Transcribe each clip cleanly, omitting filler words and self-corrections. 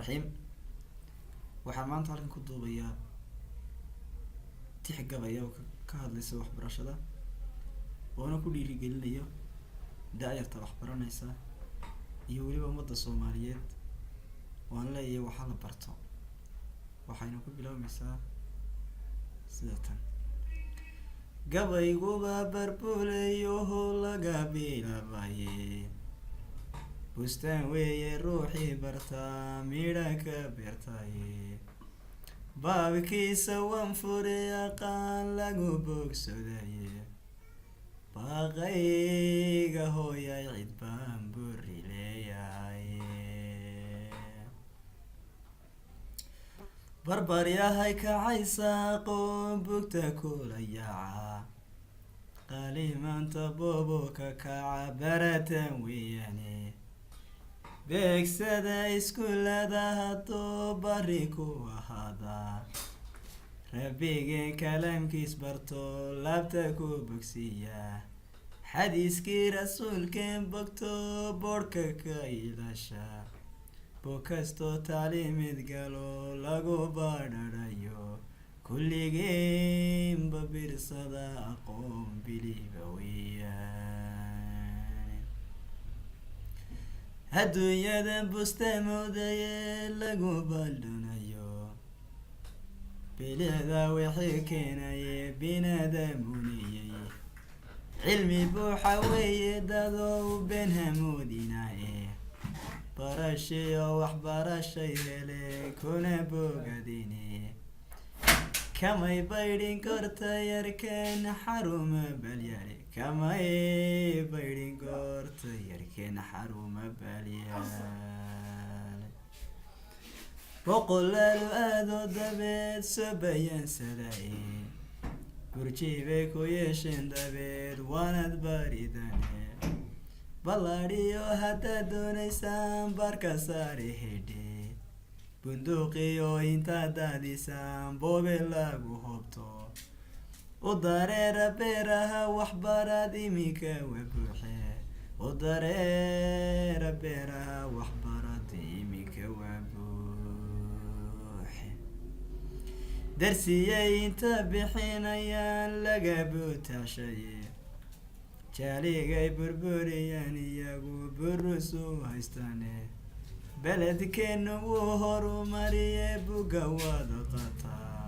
raxiim. Waxaan maanta halkan ku duubayaa tix gabaya oo ka hadlaysa waxbarashada, oona ku dhiirigelinayo da'yarta waxbaranaysa iyo weliba ummadda Soomaaliyeed. Waan leeyahay waxa la barto. Waxayna ku bilowmaysaa sida tan: gabayguba barbuleeyo laga bilaabaye, bustaan weeye ruuxii bartaa midha ka beertaye, baabkiisa waan fure aqaan lagu bogsadaye, baaqayga hooyay cid baan buri leeyahay. barbaryahay kacaysa aqoon bugta kula yaaca, qalimaanta boobo ka kaca baratan weeyane, beegsada iskuulada hadduu bari ku ahaada, rabbigeen kalaamkiis barto laabta ku bogsiya, xadiiskii rasuulkeen bogto boodhka ka ilaasha, bog kastoo tacliimid galo lagu badhadhayo, kulligeenba birsada aqoon biliba weeyaan. adduunyadan busta moodaye lagu baldhunayo, bilicda wixii keenaye binaadamuniyey, cilmi buuxa weeye dadow been hamoodinaye, barashiyo waxbarashay hele kuna bogadine, kamay baydhin korta yarkeen xaruma balyale, kamay baydhin goorta yarkeen xaruma balyale. boqolaal aadoo dabeed soo bayaansadaye, burjibay ku yeesheen dabeed waanad baridane, ballaadhiyo haddaad doonaysaan barka saari hedhe, bunduuqiyo intaad daadisaan boobe lagu hobto, u dareera beeraha waxbarad iminka waa buuxe, u dareera beeraha waxbarad iminka waa buuxe, darsiyay inta bixinayaan laga buutaashaye, jaaligay burburiyaan iyagu burusu haystaane, beledkeenu wuu horumariye buga wada qataa,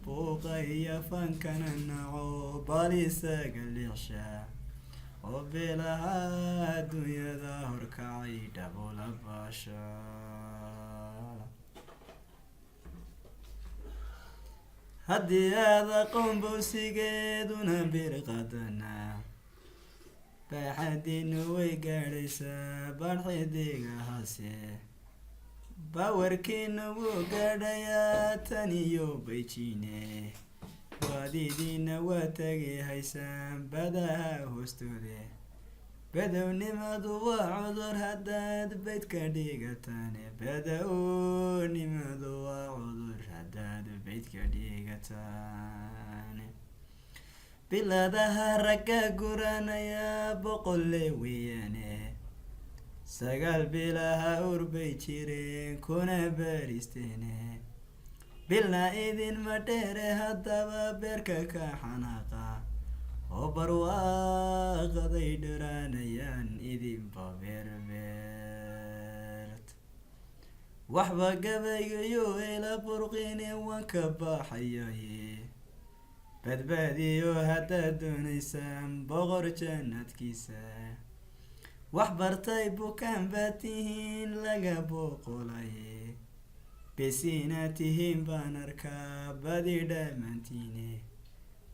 buuqa iyo fankana naco bal isaga liicsha, oo bilaha adduunyada horkacay dhabola baashaala. haddii aad aqoon bowsigeeduna bir qadanaa, baaxadiinu way gaadhaysaa barxidiga hase, bawarkiinu wuu gaadhayaa tan iyo bayjiine, waadidiina waa tagi haysaan badaha hoostoode, badownimadu waa cudur haddaad bayd ka dhigataane, badownimadu waa cudur haddaad bayd ka dhigataane. biladaha ragga guranaya boqolle weeyaane, sagaal bilaha urbay jireen kuna baristeene, bilna idinma dheere haddaba beerka ka xanaaqa, oo barwaaqaday dhiraanayaan idinba beerbeert. waxba gabaygayo ila burqine waan ka baxayaye, badbaadiyo haddaad doonaysaan boqor jannadkiisa, wax bartay bukaan baad tihiin laga boqolaye, besiina tihiin baan arkaa badi dhammaantiine,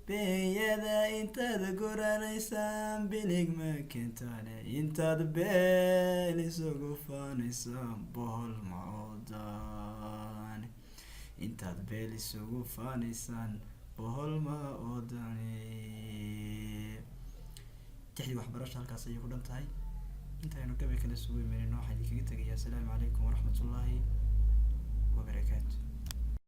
beeyada intaad guranaysaan bilig ma keentaane, intaad beel isugu faanaysaan bohol ma oodaan, intaad beel isugu faanaysaan bohol ma oodane. tixdii waxbarasha halkaas ayay ku dhan tahay. intaynu gabay kala sugu imanayno waxaan idinkaga tegayaa asalaamu calaykum waraxmatullaahi wabarakaatu.